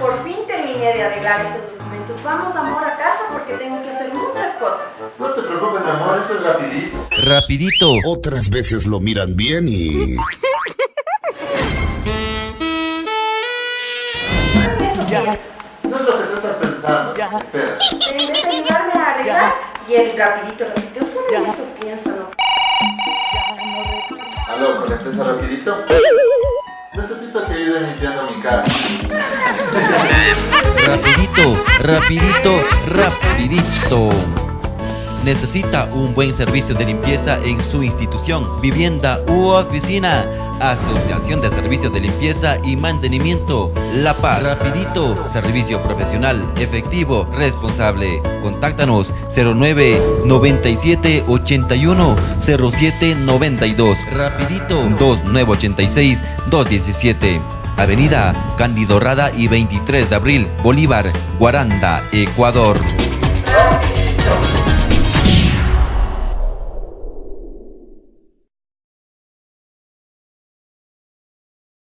Por fin terminé de arreglar estos documentos. Vamos, amor, a casa porque tengo que hacer muchas cosas. No te preocupes, mi amor, eso es rapidito. Rapidito. Otras veces lo miran bien y... Eso piensas. No es lo que tú estás pensando. Espera. En vez de ayudarme a arreglar, y el rapidito, solo en eso piensa, ¿no? Aló, ¿con la empresa rapidito? Necesito que ayuden limpiando mi casa. Rapidito. Necesita un buen servicio de limpieza en su institución, vivienda u oficina. Asociación de Servicios de Limpieza y Mantenimiento La Paz. Rapidito, servicio profesional, efectivo, responsable. Contáctanos 09 97 81 07 92. Rapidito 2986 217. Avenida Cándido Rada y 23 de abril, Bolívar, Guaranda, Ecuador.